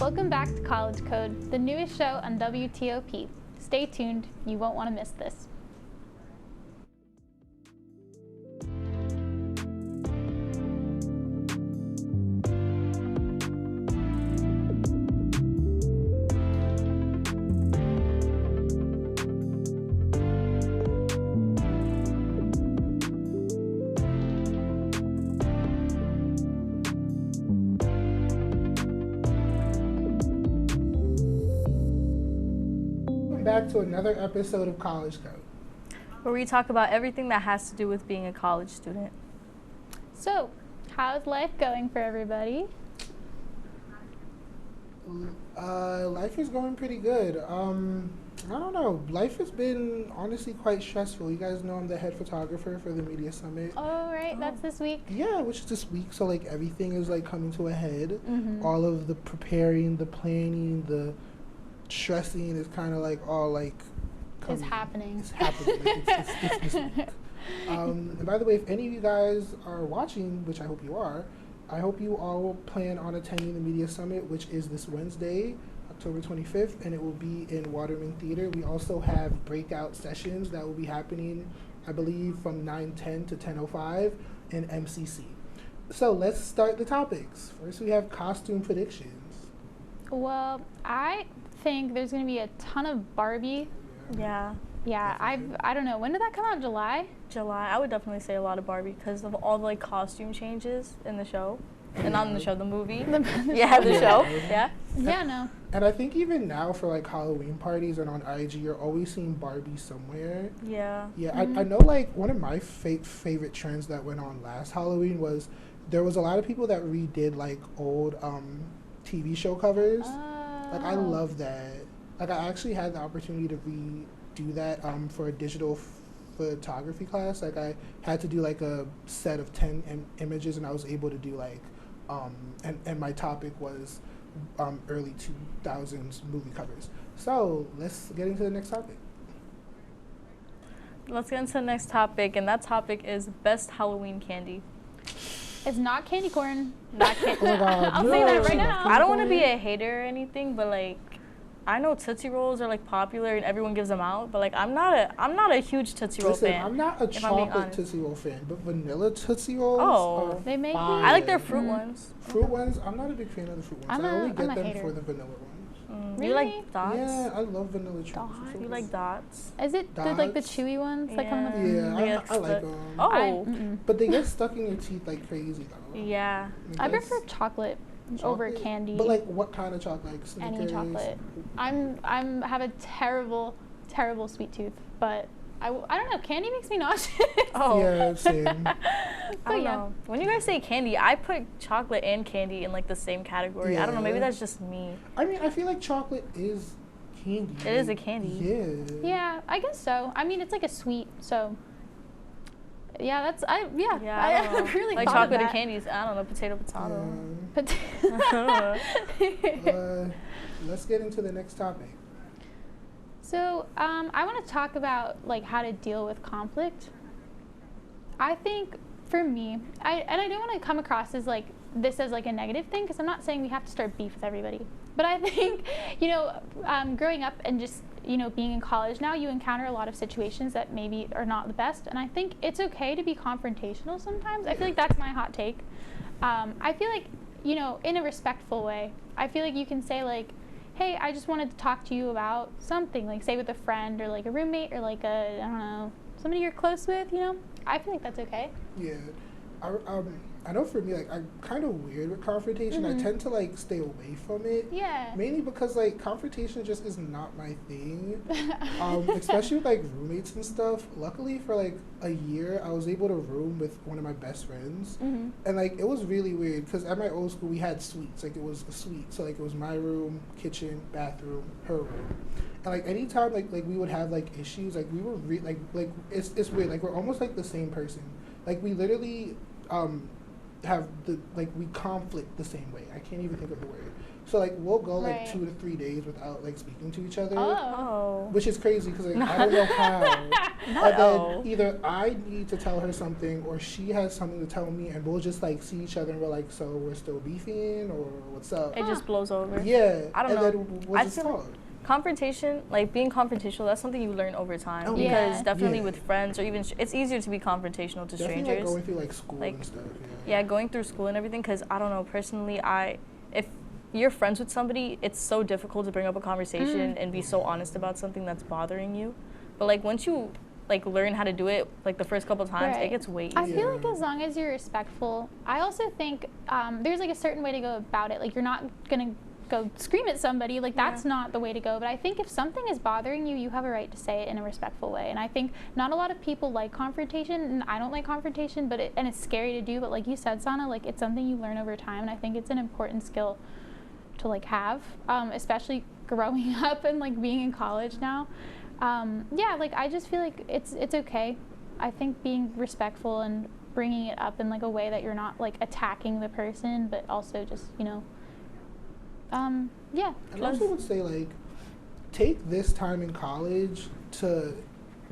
Welcome back to College Code, the newest show on WTOP. Stay tuned, you won't want to miss this. Back to another episode of College Code, where we talk about everything that has to do with being a college student. So, how's life going for everybody? Life is going pretty good. I don't know. Life has been honestly quite stressful. You guys know I'm the head photographer for the Media Summit. Oh, right. That's this week. Yeah, which is this week. So, like, everything is, like, coming to a head. Mm-hmm. All of the preparing, the planning, the stressing is kind of, like, all, like, It's happening. It's happening. It's this week. And by the way, if any of you guys are watching, which I hope you are, I hope you all plan on attending the Media Summit, which is this Wednesday, October 25th, and it will be in Waterman Theater. We also have breakout sessions that will be happening, I believe, from 9:10 to 10:05 in MCC. So let's start the topics. First, we have costume predictions. Well, I think there's going to be a ton of Barbie. Yeah. Yeah, I don't know. When did that come out? July? July. I would definitely say a lot of Barbie because of all the like costume changes in the show. And not in the show, the movie. The show. Yeah. Yeah, no. And I think even now for like Halloween parties and on IG, you're always seeing Barbie somewhere. Yeah. Yeah, Mm-hmm. I know like one of my favorite trends that went on last Halloween was there was a lot of people that redid like old TV show covers. Like I love that. Like I actually had the opportunity to redo that for a digital photography class. Like I had to do like a set of 10 images, and I was able to do like and my topic was early 2000s movie covers. So let's get into the next topic. Let's get into the next topic, and that topic is best Halloween candy. It's not candy corn. Not candy. Oh my God, I'll no. say that right now. I don't want to be a hater or anything, but like I know Tootsie Rolls are like popular and everyone gives them out, but like I'm not a huge Tootsie Roll Listen, fan. I'm not a if I'm being chocolate honest. Tootsie Roll fan, but vanilla Tootsie Rolls Oh. are They make fire. I like their fruit ones. Fruit ones, I'm not a big fan of the fruit ones. I only I'm get a them hater. for the vanilla ones. You like Really? dots? Yeah, I love vanilla chocolate. Dots? Fruit You ones. like dots? Is it like the Dots? chewy ones that come with Yeah, They I get like stuck. them. Oh. But they get stuck in your teeth like crazy though. Yeah. I prefer chocolate over Chocolate? candy. But like what kind of chocolate? Like Any Snickers? chocolate. I'm have a terrible sweet tooth, but I don't know. Candy makes me nauseous. Oh. Yeah, same. I But don't yeah. know. When you guys say candy, I put chocolate and candy in like the same category. I don't know. Maybe Yeah. that's just me. I mean, I feel like chocolate is candy. It is a candy. Yeah. Yeah, I guess so. I mean, it's like a sweet, so. Yeah, that's Yeah, I don't know. really like thought of chocolate and that. candies. I don't know. Potato. Let's get into the next topic. So, I want to talk about like how to deal with conflict. I think for me, I don't want to come across as like this as like a negative thing, because I'm not saying we have to start beef with everybody. But I think, growing up and just, being in college now, you encounter a lot of situations that maybe are not the best. And I think it's okay to be confrontational sometimes. I feel like that's my hot take. I feel like, in a respectful way, I feel like you can say like, hey, I just wanted to talk to you about something, like say with a friend or like a roommate or like I don't know, somebody you're close with, I feel like that's okay. Yeah. I know for me, like, I'm kind of weird with confrontation. I tend to, like, stay away from it. Yeah. Mainly because, like, confrontation just is not my thing. Especially with, like, roommates and stuff. Luckily, for, like, a year, I was able to room with one of my best friends. Mm-hmm. And, like, it was really weird because at my old school, we had suites. Like, it was a suite. So, like, it was my room, kitchen, bathroom, her room. And, like, anytime, like we would have, like, issues, like, we were, like, it's weird. Like, we're almost, like, the same person. Like, we literally, have we conflict the same way. I can't even think of the word. So like we'll go like 2 to 3 days without like speaking to each other. Oh. Which is crazy because like, I don't know how. And then either I need to tell her something or she has something to tell me, and we'll just like see each other and we're like, so we're still beefing or what's up? It just blows over. Yeah. I don't and know. Then we'll just talk. Confrontation, like being confrontational, that's something you learn over time. Oh, because definitely with friends or even it's easier to be confrontational to definitely strangers. Like going through like school and stuff. Yeah, going through school and everything. Because I don't know, personally, if you're friends with somebody, it's so difficult to bring up a conversation and be so honest about something that's bothering you. But like once you like learn how to do it, like the first couple times, it gets way easier. I feel like as long as you're respectful, I also think there's like a certain way to go about it. Like you're not gonna go scream at somebody, like that's not the way to go. But I think if something is bothering you, you have a right to say it in a respectful way. And I think not a lot of people like confrontation, and I don't like confrontation, but it's scary to do. But like you said, Sana, like it's something you learn over time, and I think it's an important skill to like have, especially growing up and like being in college now. Like I just feel like it's okay. I think being respectful and bringing it up in like a way that you're not like attacking the person, but also just I also would say like take this time in college to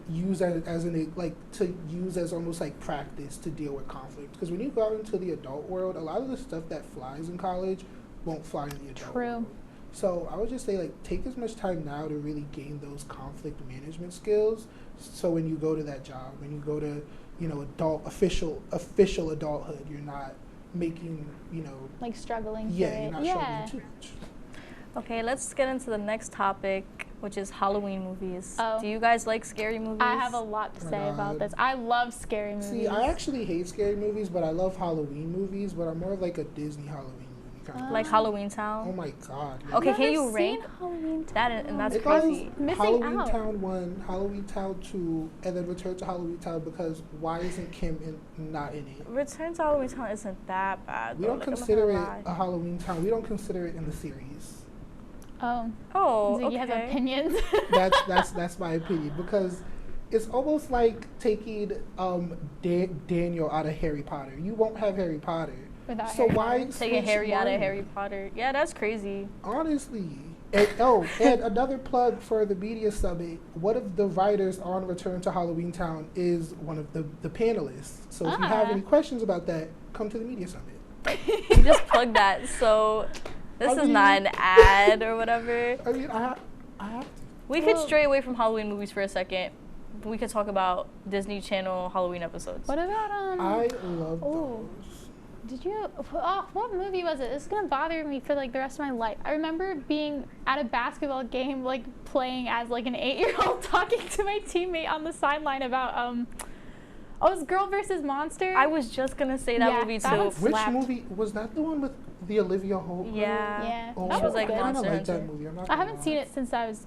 use as almost like practice to deal with conflict, because when you go out into the adult world, a lot of the stuff that flies in college won't fly in the adult world. So I would just say like take as much time now to really gain those conflict management skills, so when you go to that job, when you go to official adulthood, you're not making like struggling you're not struggling too much. Okay, let's get into the next topic, which is Halloween movies. Oh. Do you guys like scary movies? I have a lot to say about this. I love scary movies. See, I actually hate scary movies, but I love Halloween movies, but I'm more of like a Disney Halloween movie kind of like Halloween Town? Oh my god. Okay, Never can you rank Halloween Town? that? And that's it crazy. goes Halloween Town 1, Halloween Town 2, and then Return to Halloween Town, because why isn't Kim not in it? Return to Halloween Town isn't that bad. We don't consider it a Halloween Town. We don't consider it in the series. Oh, so you have opinions? That's my opinion, because it's almost like taking Daniel out of Harry Potter. You won't have Harry Potter. So why taking Harry out of Harry Potter? Yeah, that's crazy. Honestly. And another plug for the media summit. One of the writers on Return to Halloween Town is one of the panelists. So if you have any questions about that, come to the media summit. You just plugged that, so this is not an ad or whatever. I mean, I have to. We could stray away from Halloween movies for a second. We could talk about Disney Channel Halloween episodes. What about I love those. Did you? What movie was it? It's gonna bother me for like the rest of my life. I remember being at a basketball game, like playing as like an 8-year-old, talking to my teammate on the sideline about it was Girl versus Monster. I was just gonna say that movie too. Which movie was that? The one with the Olivia Hope? Yeah. Oh, she was like I Monster. like that movie. I haven't seen it since I was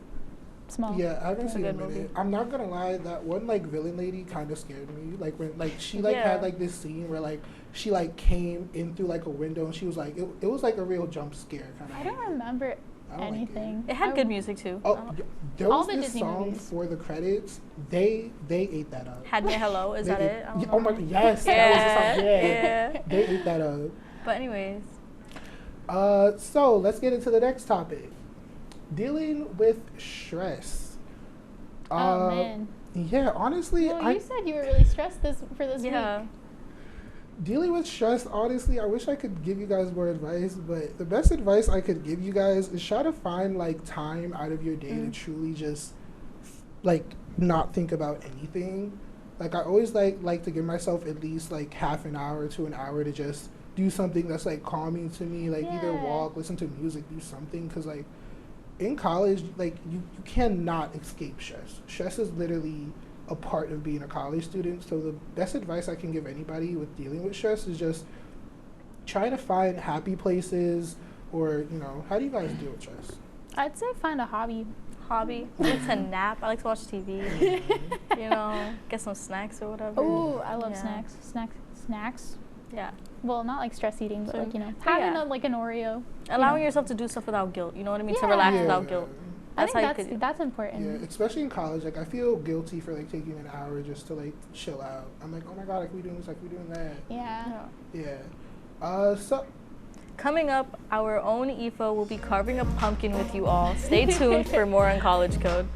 small. Yeah, I haven't seen it in a movie. minute. I'm not gonna lie, that one like villain lady kind of scared me. Like when she had like this scene where like she like came in through like a window and she was like it was like a real jump scare kind of. I don't remember anything. It had good music too. Oh, there was this Disney song movies. for the credits. They ate that up. Had Me Hello, is that it? Oh my god, yes, that was the song. Yeah. They ate that up. But anyways. So let's get into the next topic. Dealing with stress. Oh man. Yeah, honestly, well, you said you were really stressed for this week. Dealing with stress, honestly, I wish I could give you guys more advice, but the best advice I could give you guys is try to find like time out of your day to truly just like not think about anything. Like I always like to give myself at least like half an hour to an hour to just do something that's like calming to me, like either walk, listen to music, do something, because like in college, like you cannot escape stress. Stress is literally a part of being a college student. So the best advice I can give anybody with dealing with stress is just trying to find happy places, or how do you guys deal with stress? I'd say find a hobby. I like to nap. I like to watch TV. Get some snacks or whatever. Oh, I love snacks. Snacks. Yeah. Well, not like stress eating, but having like an Oreo. Allowing yourself to do stuff without guilt. You know what I mean? To relax without guilt. I think that's important. Yeah, especially in college. Like I feel guilty for like taking an hour just to like chill out. I'm like, oh my god, I could be doing this, I could be doing that. Yeah. Yeah. So Coming up, our own Aoife will be carving a pumpkin with you all. Stay tuned for more on College Code.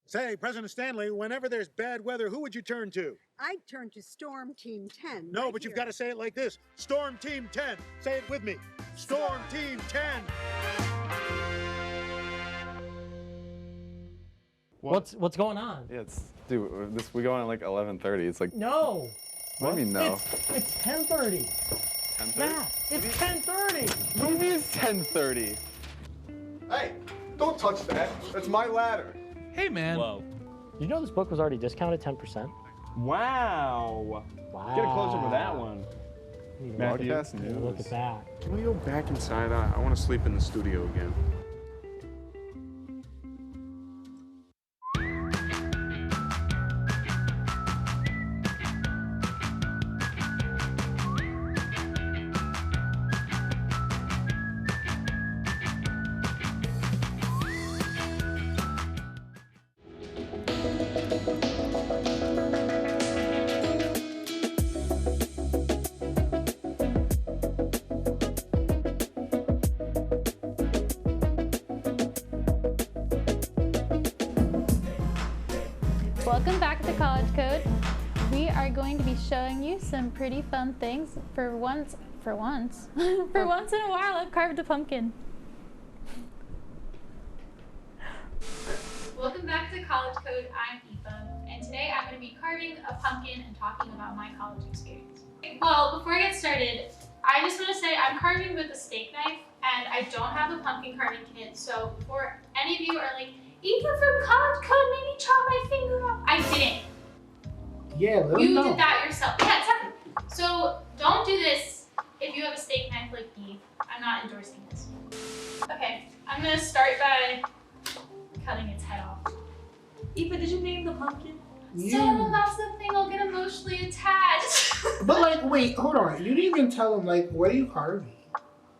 Say, President Stanley, whenever there's bad weather, who would you turn to? I'd turn to Storm Team 10. No, but you've got to say it like this. Storm Team 10. Say it with me. Storm Team 10. What's going on? Yeah, dude, we go on at like 11:30. It's like, No. what do you mean no? It's 10:30. 10:30? Matt, it's 10:30. What do you mean it's 10:30? Hey, don't touch that. That's my ladder. Hey, man. Whoa. You know this book was already discounted 10%? Wow. Wow. Get a close up of that one. Matthew, Broadcast news. Look at that. can we go back inside? I want to sleep in the studio again. Welcome back to College Code. We are going to be showing you some pretty fun things. For once in a while, I've carved a pumpkin. Welcome back to College Code. I'm Aoife, and today I'm going to be carving a pumpkin and talking about my college experience. Well, before I get started, I just want to say I'm carving with a steak knife, and I don't have a pumpkin carving kit. So, before any of you are like, Aoife from College Code made me chop my finger off, I didn't. Yeah, let You them know. did that yourself. Yeah, exactly. So don't do this if you have a steak knife like me. I'm not endorsing this. Okay, I'm gonna start by cutting its head off. Aoife, did you name the pumpkin? So that's the thing, I'll get emotionally attached. But like, wait, hold on. You didn't even tell them like, what are you carving?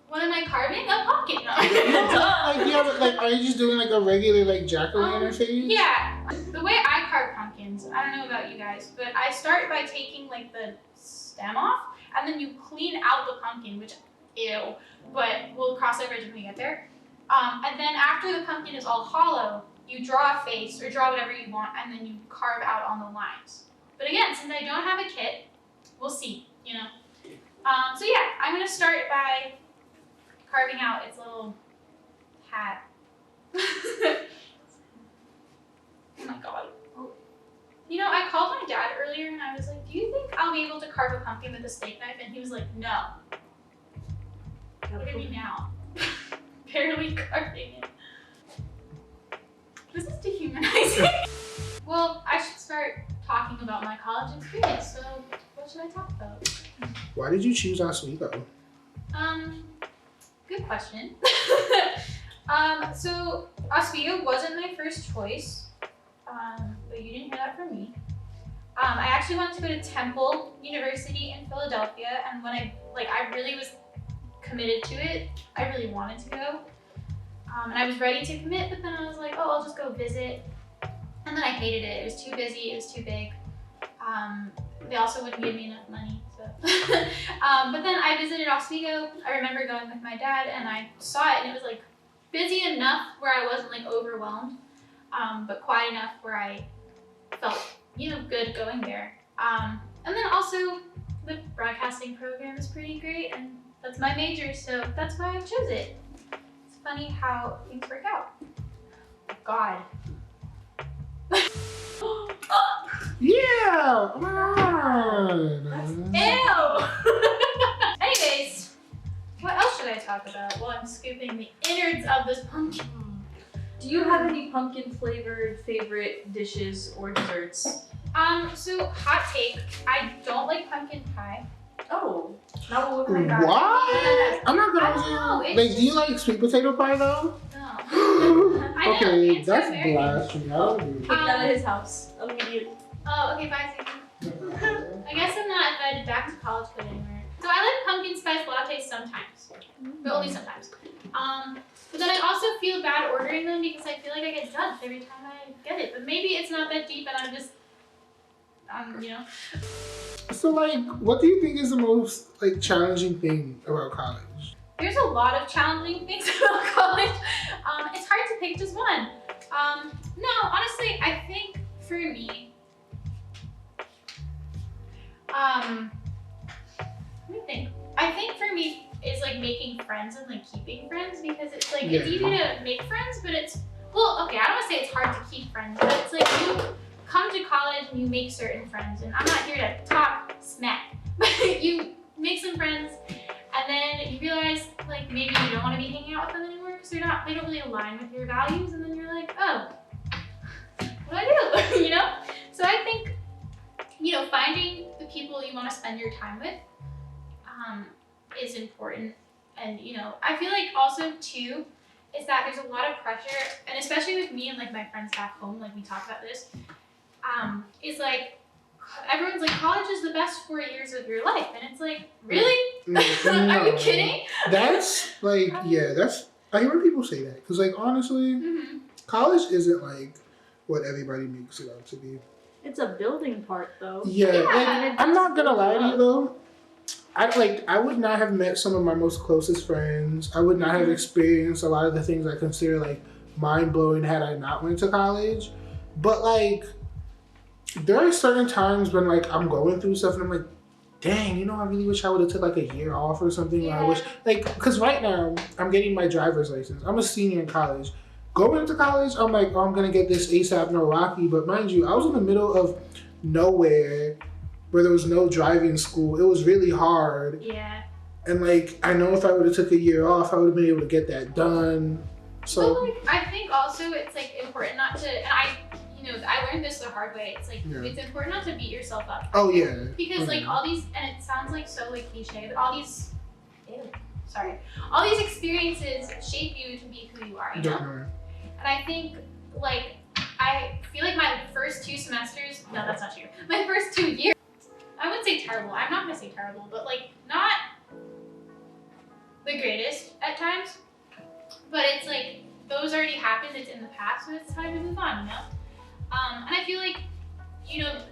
What am I carving? A pumpkin. No. Like, you have, like, are you just doing like a regular like jack-o'-lantern phase? Yeah. The way I carve pumpkins, I don't know about you guys, but I start by taking like the stem off, and then you clean out the pumpkin, which, ew, but we'll cross that bridge when we get there. And then after the pumpkin is all hollow, you draw a face or draw whatever you want, and then you carve out on the lines. But again, since I don't have a kit, we'll see, you know. So yeah, I'm gonna start by carving out its little hat. Oh my god. Oh. You know, I called my dad earlier and I was like, do you think I'll be able to carve a pumpkin with a steak knife? And he was like, no. Look at me now. Barely carving it. This is dehumanizing. Well, I should start talking about my college experience. So what should I talk about? Why did you choose Oswego? Good question. So Oswego wasn't my first choice, but you didn't hear that from me. I actually wanted to go to Temple University in Philadelphia, and when I really was committed to it, I really wanted to go. And I was ready to commit, but then I was like, oh, I'll just go visit. And then I hated it. It was too busy, it was too big. They also wouldn't give me enough money, so. But then I visited Oswego. I remember going with my dad, and I saw it, and it was like busy enough where I wasn't like overwhelmed, but quiet enough where I felt, you know, good going there. And then also the broadcasting program is pretty great, and that's my major, so that's why I chose it. It's funny how things work out. God. Yeah! Come on! Ew! anyways, what else should I talk about while I'm scooping the innards of this pumpkin? Do you have any pumpkin flavored favorite dishes or desserts? So hot take, I don't like pumpkin pie. Oh, not what we got. What? I'm not I don't know, gonna. it's Like, do you like sweet potato pie though? No. I know, Okay, it's that's American. blasphemy. I don't do Take it out of his house immediately. Oh, okay, bye. I guess I'm not invited back to college food anymore. So I like pumpkin spice lattes sometimes, but only sometimes. But then I also feel bad ordering them because I feel like I get judged every time I get it. But maybe it's not that deep, and I'm just, you know. So, like, what do you think is the most like challenging thing about college? There's a lot of challenging things about college. It's hard to pick just one. No, honestly, I think for me, let me think. I think for me is like making friends and like keeping friends because it's like it's easy to make friends, but it's okay. I don't want to say it's hard to keep friends, but it's like you come to college and you make certain friends, and I'm not here to talk smack, but you make some friends, and then you realize like maybe you don't want to be hanging out with them anymore because they don't really align with your values, and then you're like, oh, what do I do? You know? So I think finding the people you want to spend your time with is important. And I feel like also too is that there's a lot of pressure, and especially with me and like my friends back home, like we talk about this, is like everyone's like college is the best 4 years of your life, and it's like, really? Are you kidding? That's like, that's I hear when people say that because like honestly, college isn't like what everybody makes it out to be. It's a building part though. Yeah, like, I'm not gonna lie to you though. I would not have met some of my most closest friends. I would not have experienced a lot of the things I consider like mind blowing had I not went to college. But like, there are certain times when like I'm going through stuff and I'm like, dang, I really wish I would have took like a year off or something. Yeah. I wish because right now I'm getting my driver's license. I'm a senior in college. Going to college, I'm like, oh, I'm gonna get this ASAP, no Rocky. But mind you, I was in the middle of nowhere where there was no driving school. It was really hard. Yeah. And like, I know if I would have took a year off, I would have been able to get that done. So like, I think also it's like important not to, and I learned this the hard way. It's like it's important not to beat yourself up. Oh yeah. Because like all these, and it sounds like so like cliche, but all these experiences shape you to be who you are. Definitely. And I think like I feel like my first 2 semesters. No, that's not true. My first 2 years. I wouldn't say terrible. I'm not gonna say terrible, but like not the greatest at times. But it's like those already happened. It's in the past, so it's time to move on. And I feel like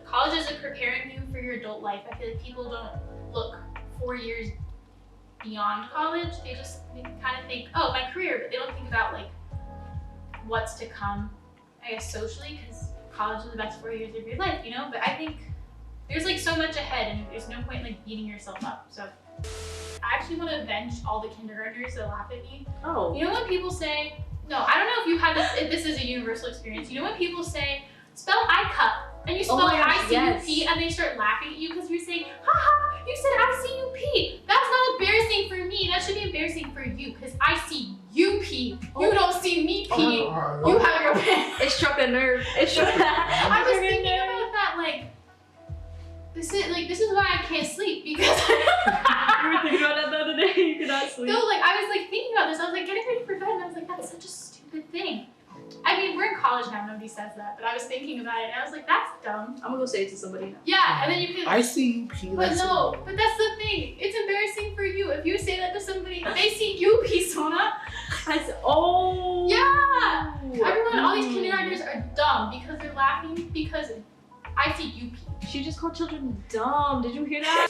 college isn't preparing you for your adult life. I feel like people don't look 4 years beyond college. They kind of think, oh, my career, but they don't think about like what's to come. I guess socially, because college is the best 4 years of your life. But I think there's like so much ahead, and there's no point like beating yourself up. So I actually want to avenge all the kindergartners that laugh at me. Oh. You know when people say, no, I don't know if you have this, if this is a universal experience. You know when people say, spell I cup, and you spell ICUP, and they start laughing at you because you're saying, haha, you said ICUP. That's not embarrassing for me. That should be embarrassing for you, because I see you pee. You don't see me pee. You have your pants. It struck a nerve. I was thinking about that, like, this is why I can't sleep, because You were thinking about that the other day. You could not sleep. no, like I was like thinking about this. I was like getting ready for bed, and I was like, that's such a stupid thing. I mean, we're in college now. Nobody says that, but I was thinking about it, and I was like, that's dumb. I'm gonna go say it to somebody now. Yeah, and then you can. I see you pee. But no, but that's the thing. It's embarrassing for you if you say that to somebody. They see you pee, Sona. I said, oh. Yeah. Everyone, all these kindergartners are dumb because they're laughing because I see you pee. She just called children dumb. Did you hear that?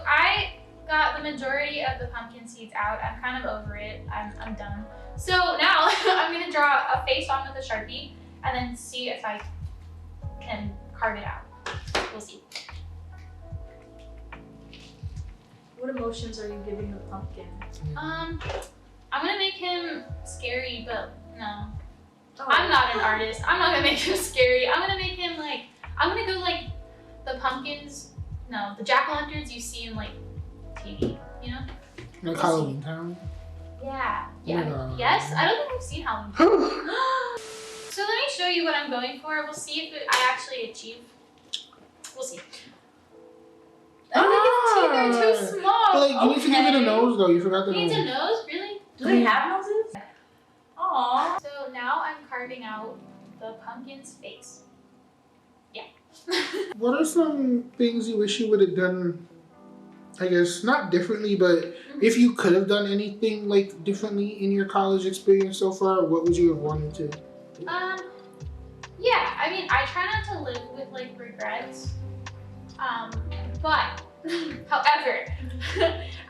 I got the majority of the pumpkin seeds out. I'm kind of over it. I'm done. So now I'm gonna draw a face on with a Sharpie and then see if I can carve it out. We'll see. What emotions are you giving the pumpkin? I'm gonna make him scary, but no. Oh. I'm not an artist. I'm not gonna make him scary. I'm gonna make him like, I'm gonna go like the pumpkins, no, the jack-o'-lanterns you see in like TV. you know? Like Halloween Town. Yeah. Yeah. Yes? I don't think I've seen Halloween Town. So let me show you what I'm going for. We'll see if I actually achieve. We'll see. I think his teeth are too small. But like, you need to give it a nose though. You forgot the He needs a nose. nose? Really? Do they have noses? Aww. So now I'm carving out the pumpkin's face. Yeah. What are some things you wish you would have done? I guess not differently, but if you could have done anything like differently in your college experience so far, what would you have wanted to? Yeah, I mean, I try not to live with like regrets. But however,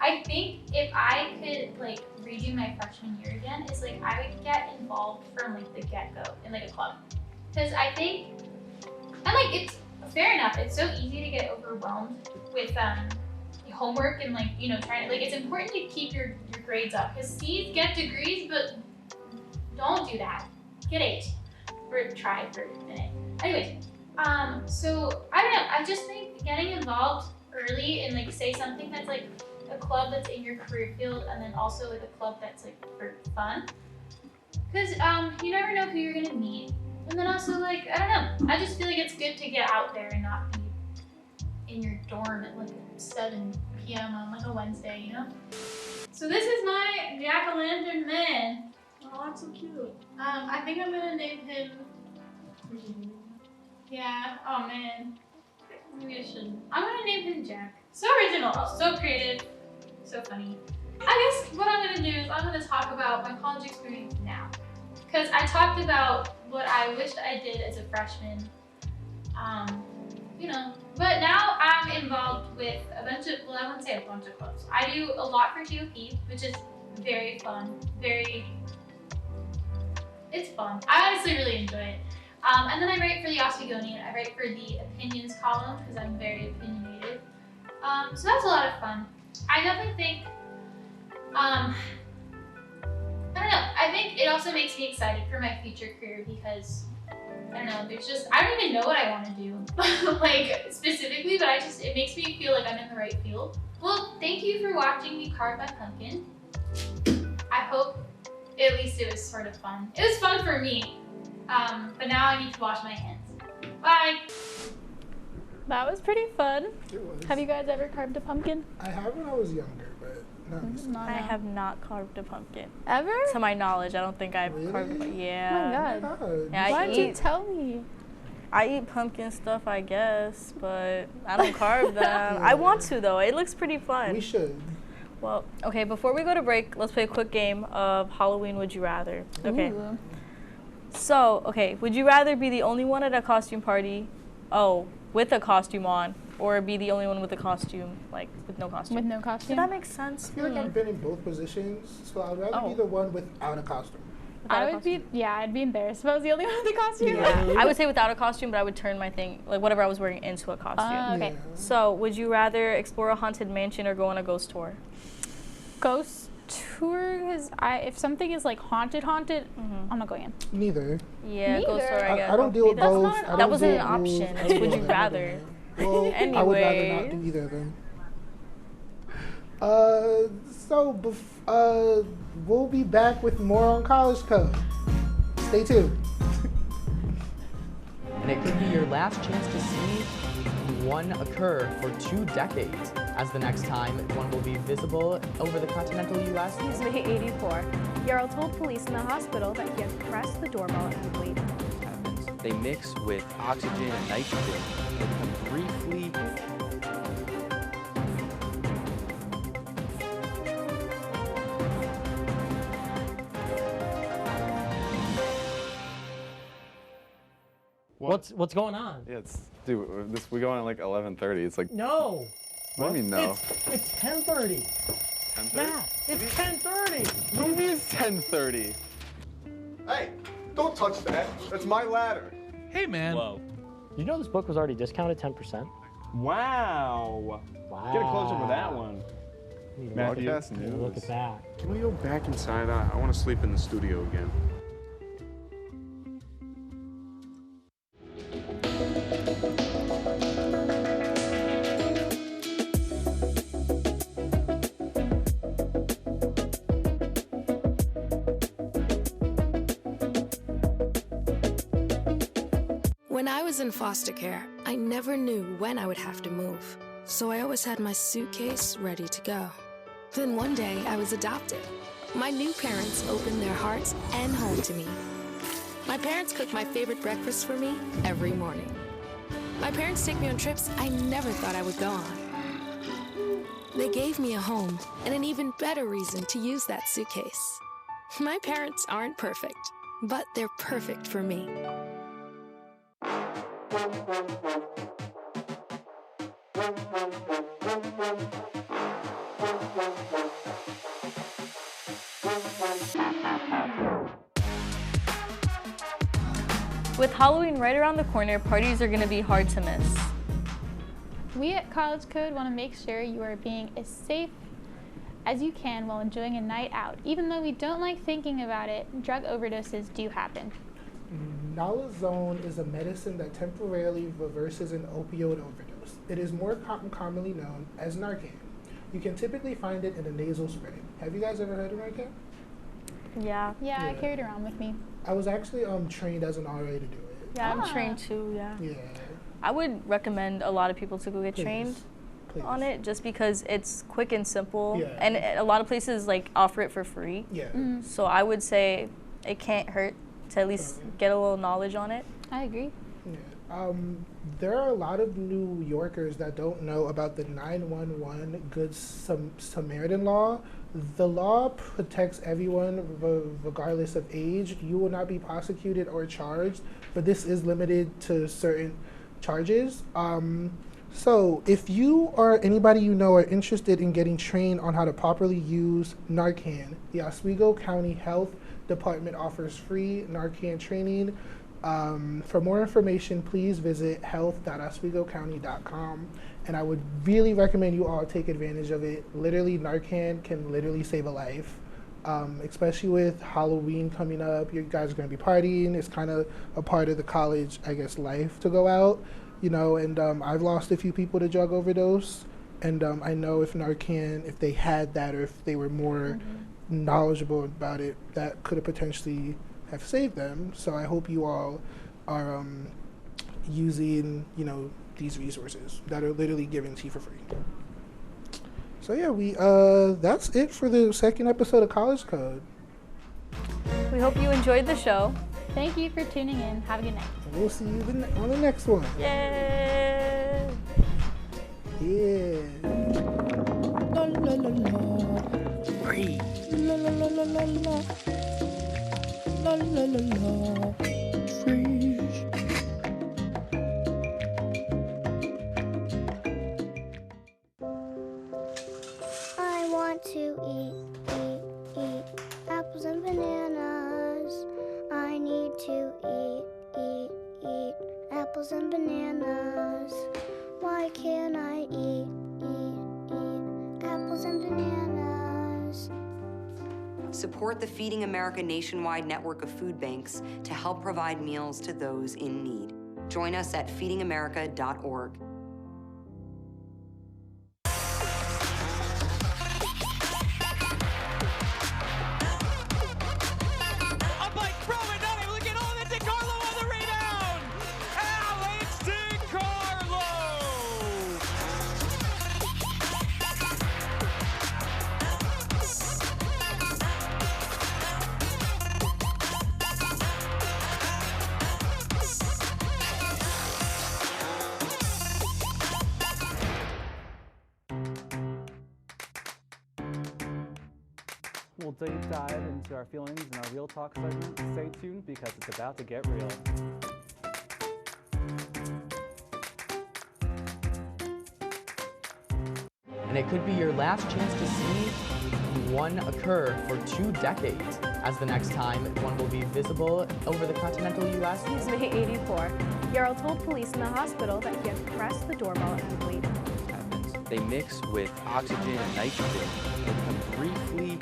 I think if I could like redo my freshman year again, it's like I would get involved from like the get-go in like a club. Because I think, and like it's fair enough, it's so easy to get overwhelmed with homework and like, you know, trying to, like, it's important to keep your grades up. Because C's get degrees, but don't do that. Get A's. Or try for a minute. Anyways, so I don't know, I just think getting involved early and like say something that's like a club that's in your career field and then also like a club that's like for fun. Because you never know who you're gonna meet. And then also like, I don't know, I just feel like it's good to get out there and not be in your dorm at like 7 p.m. on like a Wednesday, you know? So this is my jack-o'-lantern man. Oh, that's so cute. I think I'm gonna name him. Yeah. Oh man. Maybe I shouldn't. I'm gonna name him Jack. So original, so creative, so funny. I guess what I'm gonna do is I'm gonna talk about my college experience now, because I talked about what I wished I did as a freshman. You know. But now I'm involved with a bunch of, well, I wouldn't say a bunch of clubs. I do a lot for GOP, which is very fun, it's fun. I honestly really enjoy it. And then I write for the Oswegonian. I write for the opinions column because I'm very opinionated. So that's a lot of fun. I definitely think, I don't know. I think it also makes me excited for my future career because, I don't know, there's just, I don't even know what I want to do, like specifically, but it makes me feel like I'm in the right field. Well, thank you for watching me carve my pumpkin. I hope at least it was sort of fun. It was fun for me, but now I need to wash my hands. Bye. That was pretty fun. It was. Have you guys ever carved a pumpkin? I have when I was younger, but not recently. I have not carved a pumpkin. Ever? To my knowledge, I don't think I've Really? carved a Oh yeah. my god. God. Yeah, Why I didn't you eat, tell me? I eat pumpkin stuff, I guess, but I don't carve them. I want to though. It looks pretty fun. We should. Well, okay, before we go to break, let's play a quick game of Halloween Would You Rather. Okay. Ooh. So, okay, would you rather be the only one at a costume party, with a costume on, or be the only one with a costume, like, with no costume? With no costume? Did that make sense? I feel like I've been in both positions, so I'd rather be the one without a costume. I'd be embarrassed if I was the only one with a costume. Yeah. I would say without a costume, but I would turn my thing, like whatever I was wearing, into a costume. Okay. Yeah. So, would you rather explore a haunted mansion or go on a ghost tour? Ghost tour, because if something is like haunted, I'm not going in. Neither. Yeah, ghost Neither. tour, I guess. I don't deal with That's ghosts. not- I don't that wasn't deal an with option. ghouls. I It's don't would deal you with rather. anything. Well, I would rather not do either of them. We'll be back with more on College Code. Stay tuned. And it could be your last chance to see one occur for 2 decades, as the next time one will be visible over the continental U.S. He's May 84. Yarrow told police in the hospital that he had pressed the doorbell and waited. They mix with oxygen and nitrogen and become briefly What's going on? Yeah, dude, we go on at like 11:30. It's like, No. what do you mean no? It's 10:30. 10:30? Matt, it's 10:30. What do you mean it's 10:30? Hey, don't touch that. That's my ladder. Hey, man. Whoa. You know this book was already discounted 10%? Wow. Wow. Get a close up of that one. Matthew, Broadcast news. Look at that. can we go back inside? I want to sleep in the studio again. When I was in foster care, I never knew when I would have to move, so I always had my suitcase ready to go. Then one day, I was adopted. My new parents opened their hearts and home to me. My parents cook my favorite breakfast for me every morning. My parents take me on trips I never thought I would go on. They gave me a home and an even better reason to use that suitcase. My parents aren't perfect, but they're perfect for me. With Halloween right around the corner, parties are going to be hard to miss. We at College Code want to make sure you are being as safe as you can while enjoying a night out. Even though we don't like thinking about it, drug overdoses do happen. Naloxone is a medicine that temporarily reverses an opioid overdose. It is more commonly known as Narcan. You can typically find it in a nasal spray. Have you guys ever heard of Narcan? Yeah. Yeah, I carried it around with me. I was actually trained as an RA to do it. Yeah, I'm trained too, yeah. Yeah. I would recommend a lot of people to go get Please. trained Please. on it just because it's quick and simple. Yeah. And a lot of places like offer it for free. Yeah. So I would say it can't hurt to at least get a little knowledge on it. I agree. Yeah. There are a lot of New Yorkers that don't know about the 911 Good Samaritan law. The law protects everyone regardless of age. You will not be prosecuted or charged, but this is limited to certain charges. So if you or anybody you know are interested in getting trained on how to properly use Narcan, the Oswego County Health Department offers free Narcan training. For more information, please visit health.oswegocounty.com. And I would really recommend you all take advantage of it. Literally, Narcan can literally save a life. Especially with Halloween coming up, you guys are going to be partying. It's kind of a part of the college, I guess, life to go out, you know. And I've lost a few people to drug overdose. And I know if Narcan, if they had that or if they were more knowledgeable about it, that could have potentially have saved them. So I hope you all are using, you know, these resources that are literally given to you for free. So yeah, that's it for the second episode of College Code. We hope you enjoyed the show. Thank you for tuning in. Have a good night. And we'll see you on the next one. Yay! Yeah. La la la la. Free. La la la la la la. La la la la. Free. I want to eat apples and bananas. I need to eat apples and bananas. Why can't I eat apples and bananas? Support the Feeding America nationwide network of food banks to help provide meals to those in need. Join us at feedingamerica.org. We'll deep dive into our feelings in our Real Talk segment. Stay tuned because it's about to get real. And it could be your last chance to see one occur for 2 decades, as the next time one will be visible over the continental U.S. He's May 84. Yarrow told police in the hospital that he had pressed the doorbell and waited. They mix with oxygen and nitrogen and become briefly